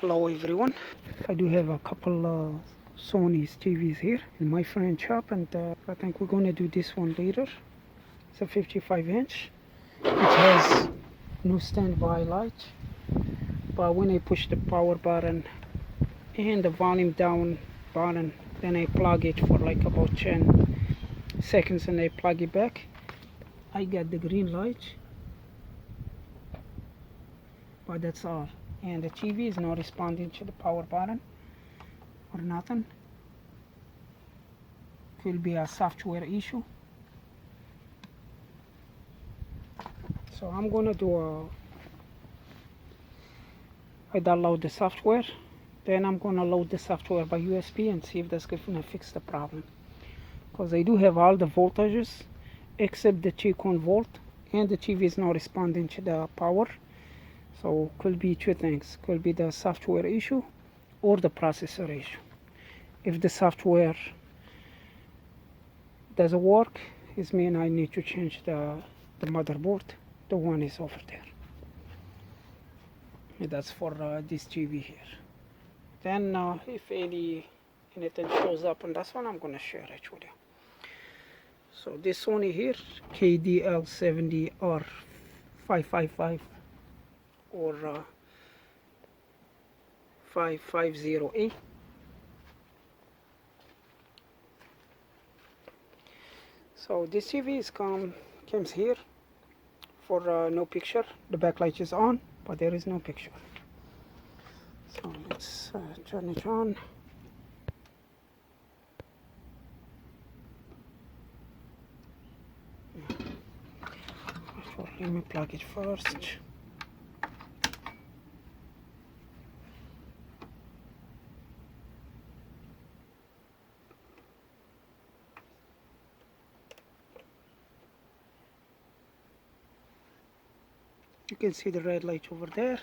Hello everyone. I do have a couple Sony TVs here in my friend shop, and I think we're gonna do this one later. It's a 55-inch. It has no standby light, but when I push the power button and the volume down button, then I plug it for like about 10 seconds and I plug it back, I get the green light, but that's all. And the TV is not responding to the power button or nothing. Could be a software issue. So I'm gonna do I download the software, then I'm gonna load the software by USB and see if that's gonna fix the problem. Because I do have all the voltages except the 2 volt, and the TV is not responding to the power. So could be two things. Could be the software issue or the processor issue. If the software doesn't work, it means I need to change the motherboard. The one is over there. And that's for this TV here. Then if anything shows up on this one, I'm gonna share it with you. So this Sony here, kdl-70r550 or 550a. So this TV comes here for no picture. The backlight is on, but there is no picture. So let's turn it on. So let me plug it first. You can see the red light over there.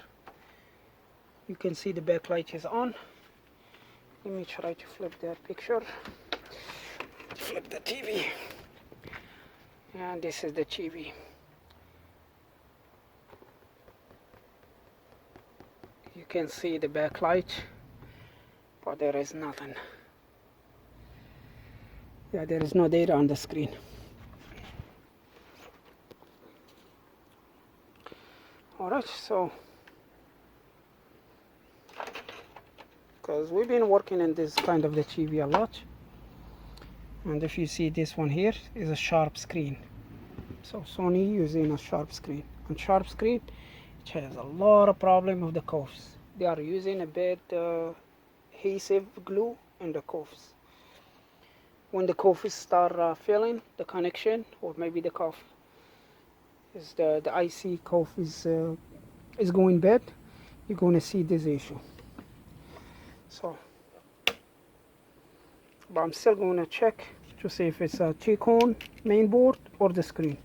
You can see the backlight is on. Let me try to flip that picture. Flip the TV. And this is the TV. You can see the backlight, but there is nothing. Yeah, there is no data on the screen. Alright, so because we've been working in this kind of the TV a lot, and if you see this one here is a sharp screen. So Sony using a sharp screen. On sharp screen, it has a lot of problem with the COFs. They are using a bad adhesive glue in the COFs. When the COFs start failing, the connection, or maybe the COF is the IC COF is going bad, you're going to see this issue. So, but I'm still going to check to see if it's a T-cone mainboard or the screen.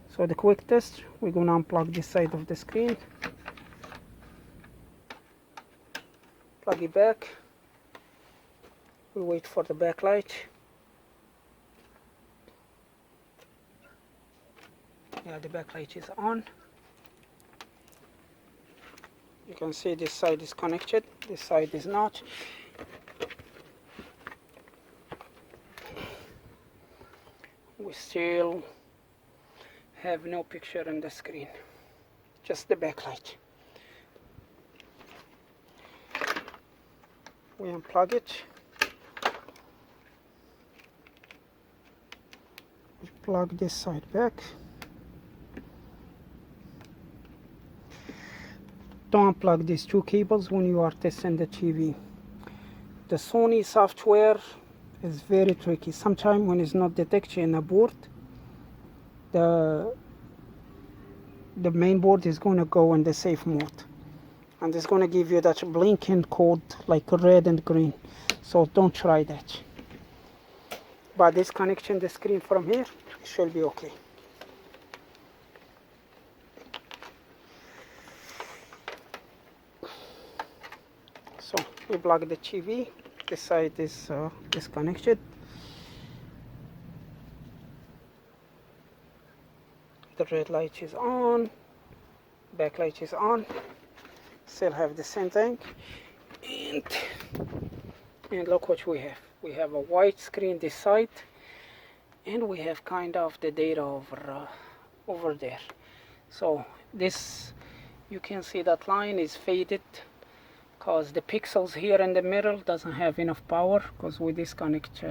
So the quick test, we're going to unplug this side of the screen, plug it back, we wait for the backlight. Yeah, the backlight is on. You can see this side is connected, this side is not. We still have no picture on the screen, just the backlight. We unplug it. We plug this side back. Don't unplug these two cables when you are testing the TV. The Sony software is very tricky. Sometimes when it's not detected in a board, the main board is going to go in the safe mode, and it's going to give you that blinking code like red and green. So don't try that. But disconnecting the screen from here should be okay. So we plug the TV. This side is disconnected. The red light is on, backlight is on, still have the same thing. And look what we have. We have a white screen this side, and we have kind of the data over there. So this, you can see that line is faded because the pixels here in the middle doesn't have enough power, because we disconnect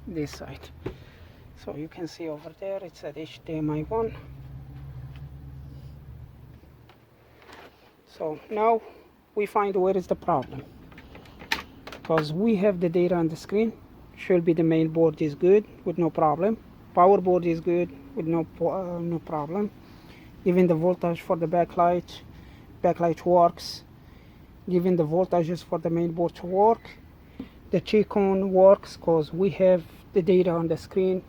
this side. So you can see over there it's at HDMI 1. So now we find where is the problem, because we have the data on the screen. Should be the main board is good with no problem, power board is good with no problem, even the voltage for the backlight works, even the voltages for the main board to work. The check-on works because we have the data on the screen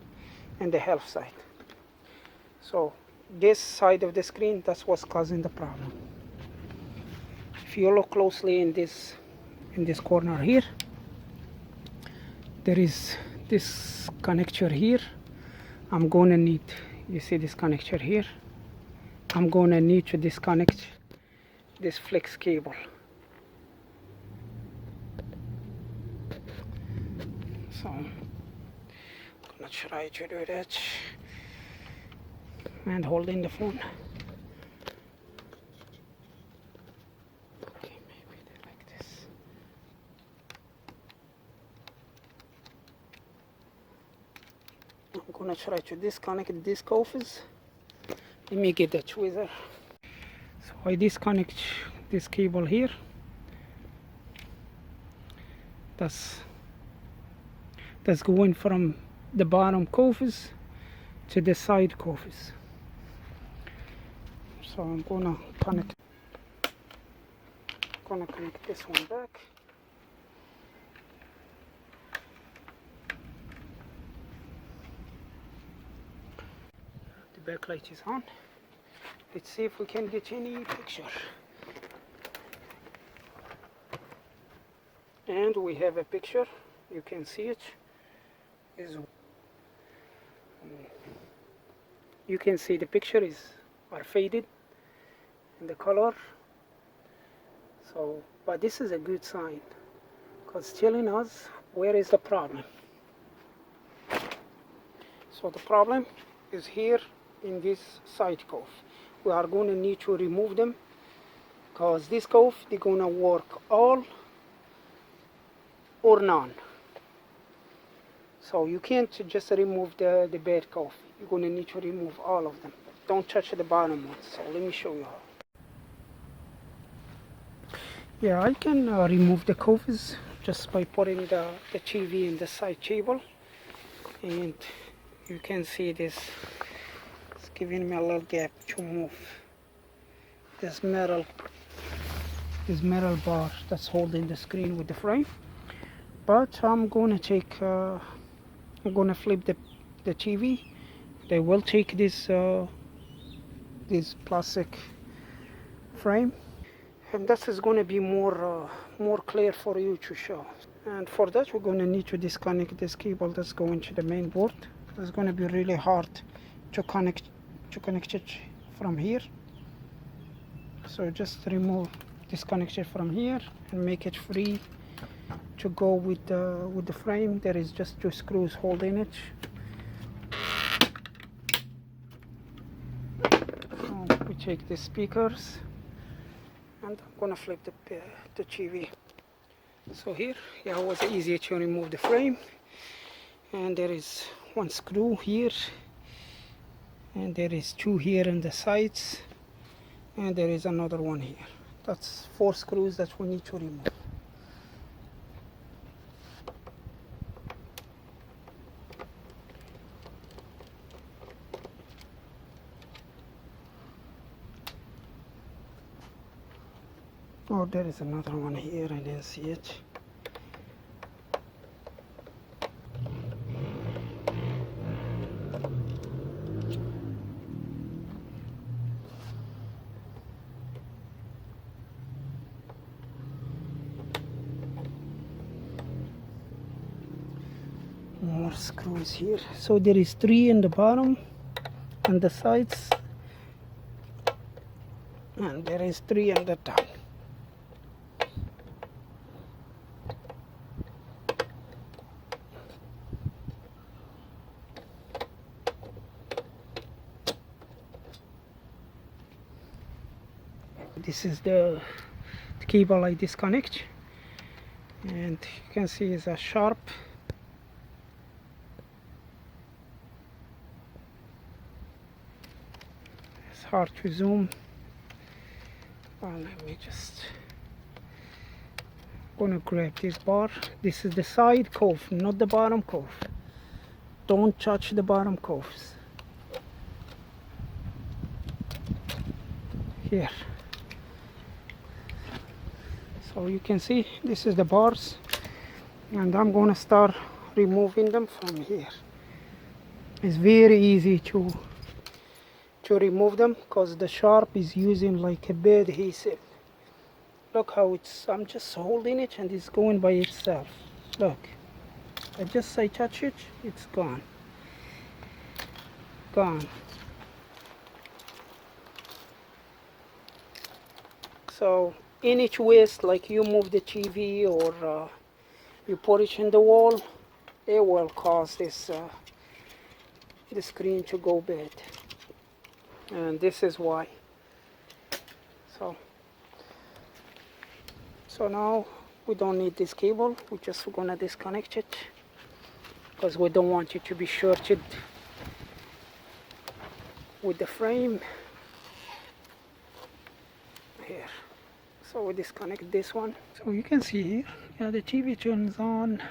and the health side. So this side of the screen, that's what's causing the problem. If you look closely in this corner here, there is this connector here. I'm gonna need, you see this connector here, I'm gonna need to disconnect this flex cable. So I'm gonna try to do that and holding the phone. Okay, maybe like this. I'm gonna try to disconnect these COFs. Let me get the tweezer. So I disconnect this cable here. That's going from the bottom COFs to the side COFs. So I'm gonna connect this one back. The backlight is on. Let's see if we can get any picture. And we have a picture. You can see it. You can see the picture are faded in the color. So, but this is a good sign, because telling us where is the problem. So the problem is here in this side COF. We are going to need to remove them, because this COF, they're going to work all or none. So you can't just remove the bad COF. You're going to need to remove all of them. Don't touch the bottom ones. So let me show you how. Yeah, I can remove the COFs just by putting the TV in the side table. And you can see this. It's giving me a little gap to move this metal bar that's holding the screen with the frame. But I'm going to I'm going to flip the TV. They will take this plastic frame, and this is going to be more clear for you to show. And for that, we're going to need to disconnect this cable that's going to the main board. It's going to be really hard to connect it from here. So just disconnect it from here and make it free to go with the frame. There is just 2 screws holding it. So we take the speakers, and I'm gonna flip the TV. So here, yeah, it was easier to remove the frame, and there is 1 screw here, and there is 2 here on the sides, and there is another one here. That's 4 screws that we need to remove. Oh, there is another one here, I didn't see it. More screws here. So there is 3 in the bottom and the sides, and there is 3 on the top. this is the cable I disconnect, and you can see it's a sharp. It's hard to zoom. Well, let me just gonna grab this bar. This is the side COF, not the bottom COF. Don't touch the bottom COFs. Here. So you can see this is the bars, and I'm gonna start removing them from here. It's very easy to remove them because the sharp is using like a bad adhesive. Look how I'm just holding it and it's going by itself. Look, I touch it, it's gone. So in each waste, like you move the TV or you put it in the wall, it will cause this the screen to go bad, and this is why. So now we don't need this cable. We're just gonna disconnect it because we don't want it to be shorted with the frame here. So we disconnect this one. So you can see here, the TV turns on